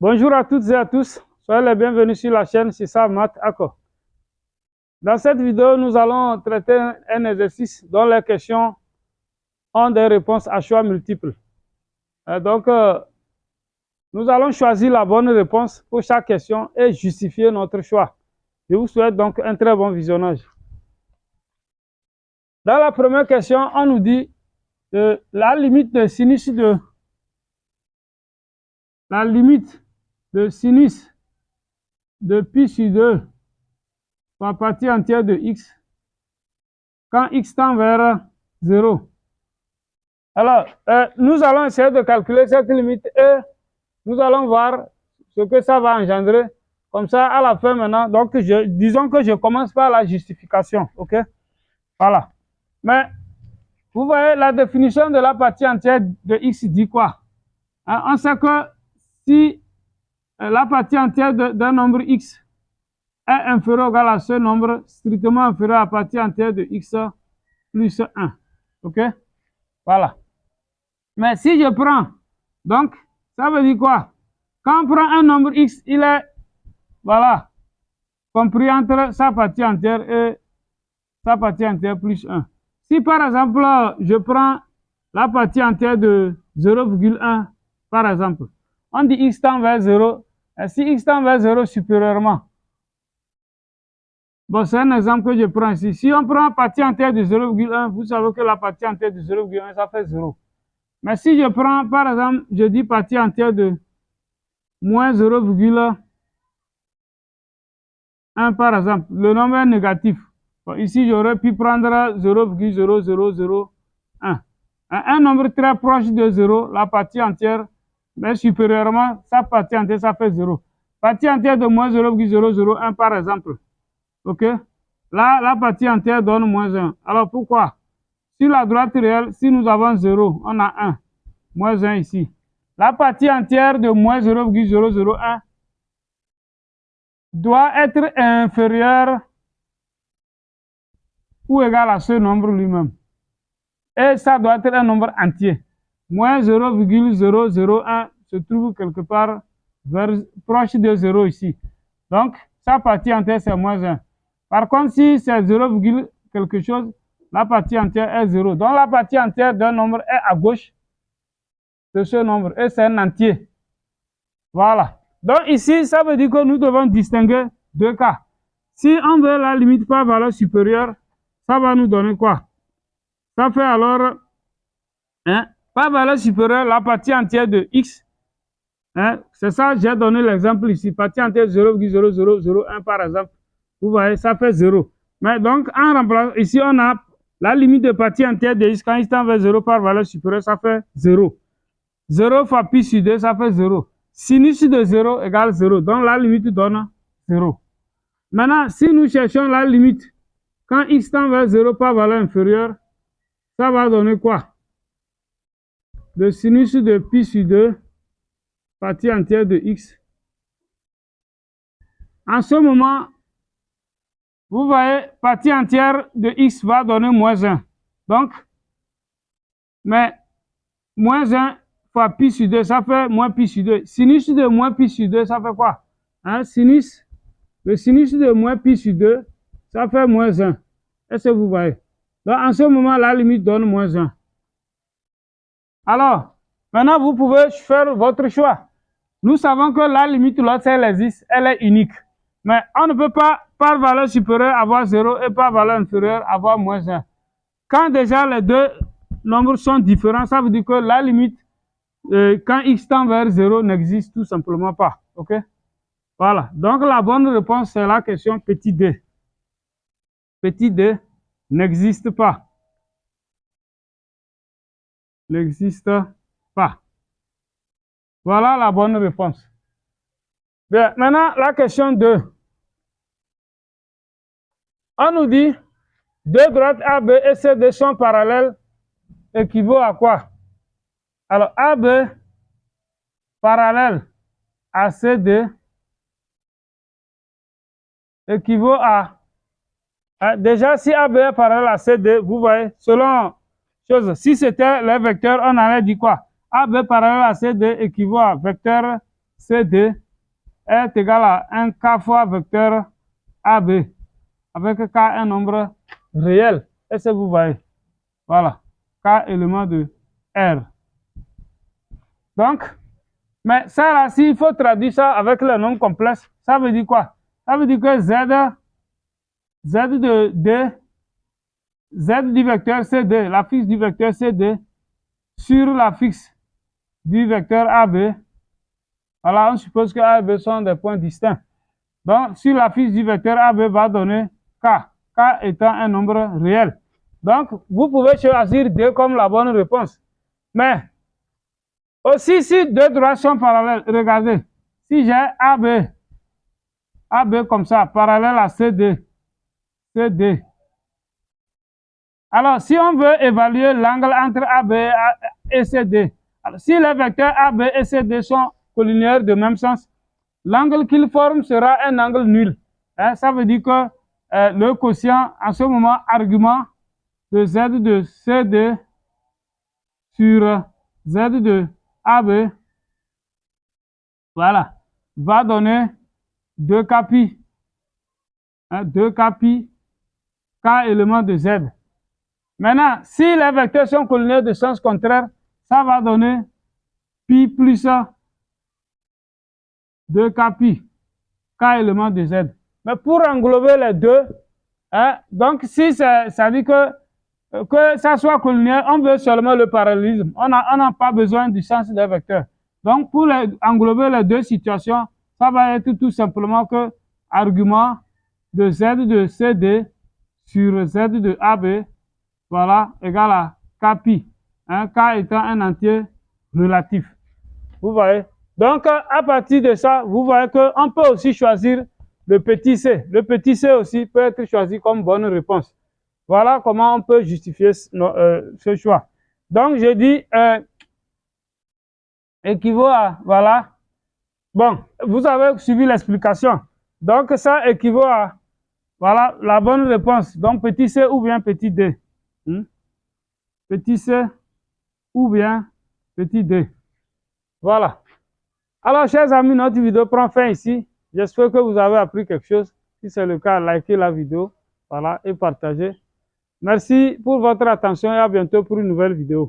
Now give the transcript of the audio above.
Bonjour à toutes et à tous, soyez les bienvenus sur la chaîne Sissa Math Ako. Dans cette vidéo, nous allons traiter un exercice dont les questions ont des réponses à choix multiples. Nous allons choisir la bonne réponse pour chaque question et justifier notre choix. Je vous souhaite donc un très bon visionnage. Dans la première question, on nous dit la limite de sinus de pi sur 2 par partie entière de x quand x tend vers 0. Alors, nous allons essayer de calculer cette limite et nous allons voir ce que ça va engendrer. Comme ça, à la fin maintenant, donc disons que je commence par la justification, ok? Voilà. Mais, vous voyez, la définition de la partie entière de x dit quoi? Hein, on sait que si la partie entière d'un nombre x est inférieur ou égal à ce nombre strictement inférieur à la partie entière de x plus 1, ok? Voilà. Mais si je prends, donc, ça veut dire quoi? Quand on prend un nombre x, il est, voilà, compris entre sa partie entière et sa partie entière plus 1. Si par exemple, je prends la partie entière de 0,1, par exemple, on dit x tend vers 0, et si x tend vers 0 supérieurement, bon, c'est un exemple que je prends ici. Si on prend la partie entière de 0,1, vous savez que la partie entière de 0,1, ça fait 0. Mais si je prends, par exemple, je dis partie entière de moins 0,1, par exemple, le nombre est négatif. Bon, ici, j'aurais pu prendre 0,0001. Un nombre très proche de 0, la partie entière, mais supérieurement, sa partie entière, ça fait 0. Partie entière de moins 0,001, par exemple. OK? Là, la partie entière donne moins 1. Alors, pourquoi? Sur la droite réelle, si nous avons 0, on a 1. Moins 1 ici. La partie entière de moins 0,001 doit être inférieure ou égal à ce nombre lui-même. Et ça doit être un nombre entier. Moins 0,001 se trouve quelque part proche de 0 ici. Donc, sa partie entière, c'est moins 1. Par contre, si c'est 0, quelque chose, la partie entière est 0. Donc, la partie entière d'un nombre est à gauche de ce nombre. Et c'est un entier. Voilà. Donc, ici, ça veut dire que nous devons distinguer deux cas. Si on veut la limite par valeur supérieure, ça va nous donner quoi? Ça fait alors, par valeur supérieure, la partie entière de x. C'est ça, j'ai donné l'exemple ici. Partie entière de 0,0001 par exemple. Vous voyez, ça fait 0. Mais donc, en remplaçant, ici, on a la limite de partie entière de x. Quand x tend vers 0 par valeur supérieure, ça fait 0. 0 fois pi sur 2, ça fait 0. Sinus de 0 égale 0. Donc, la limite donne 0. Maintenant, si nous cherchons la limite, quand x tend vers 0 par valeur inférieure, ça va donner quoi? Le sinus de pi sur 2, partie entière de x. En ce moment, vous voyez, partie entière de x va donner moins 1. Donc, mais moins 1 fois pi sur 2, ça fait moins pi sur 2. Sinus de moins pi sur 2, ça fait quoi? Le sinus de moins pi sur 2, ça fait moins 1. Est-ce que vous voyez? Donc, en ce moment, la limite donne moins 1. Alors, maintenant, vous pouvez faire votre choix. Nous savons que la limite, lorsqu'elle existe, elle est unique. Mais on ne peut pas, par valeur supérieure, avoir 0 et par valeur inférieure, avoir moins 1. Quand déjà les deux nombres sont différents, ça veut dire que la limite, quand x tend vers 0, n'existe tout simplement pas. OK? Voilà. Donc, la bonne réponse, c'est la question petit d. Petit d n'existe pas. N'existe pas. Voilà la bonne réponse. Bien, maintenant, la question 2. On nous dit, deux droites AB et CD sont parallèles, équivaut à quoi? Alors, AB parallèle à CD équivaut à... Déjà, si AB est parallèle à CD, vous voyez, selon chose, si c'était les vecteurs, on allait dire quoi? AB parallèle à CD équivaut à vecteur CD est égal à un K fois vecteur AB, avec K un nombre réel. Est-ce que vous voyez? Voilà, K élément de R. Donc, mais ça là, s'il faut traduire ça avec le nombre complexe, ça veut dire quoi? Ça veut dire que Z de D, Z du vecteur CD, la fixe du vecteur CD, sur la fixe du vecteur AB, voilà, on suppose que A et B sont des points distincts. Donc, sur la fixe du vecteur AB va donner K, K étant un nombre réel. Donc, vous pouvez choisir D comme la bonne réponse. Mais, aussi, si deux droites sont parallèles, regardez, si j'ai AB comme ça, parallèle à CD, CD. Alors, si on veut évaluer l'angle entre AB et CD, alors, si les vecteurs AB et CD sont collinéaires de même sens, l'angle qu'ils forment sera un angle nul. Hein, ça veut dire que le quotient, en ce moment, argument de Z de CD sur Z de AB, voilà, va donner 2K pi. Hein, 2K pi, K élément de Z. Maintenant, si les vecteurs sont collinéaires de sens contraire, ça va donner pi plus 2K pi, K élément de Z. Mais pour englober les deux, hein, donc si ça dit que ça soit collinéaire, on veut seulement le parallélisme. On n'a pas besoin du sens des vecteurs. Donc pour englober les deux situations, ça va être tout simplement que argument de Z de CD sur Z de AB, voilà, égal à K pi. Hein, K étant un entier relatif. Vous voyez? Donc, à partir de ça, vous voyez qu'on peut aussi choisir le petit c. Le petit c aussi peut être choisi comme bonne réponse. Voilà comment on peut justifier ce choix. Donc, je dis équivaut à, voilà. Bon, vous avez suivi l'explication. Donc, ça équivaut à, voilà, la bonne réponse. Donc, petit c ou bien petit d. Petit c ou bien petit d. Voilà. Alors, chers amis, notre vidéo prend fin ici. J'espère que vous avez appris quelque chose. Si c'est le cas, likez la vidéo, voilà, et partagez. Merci pour votre attention et à bientôt pour une nouvelle vidéo.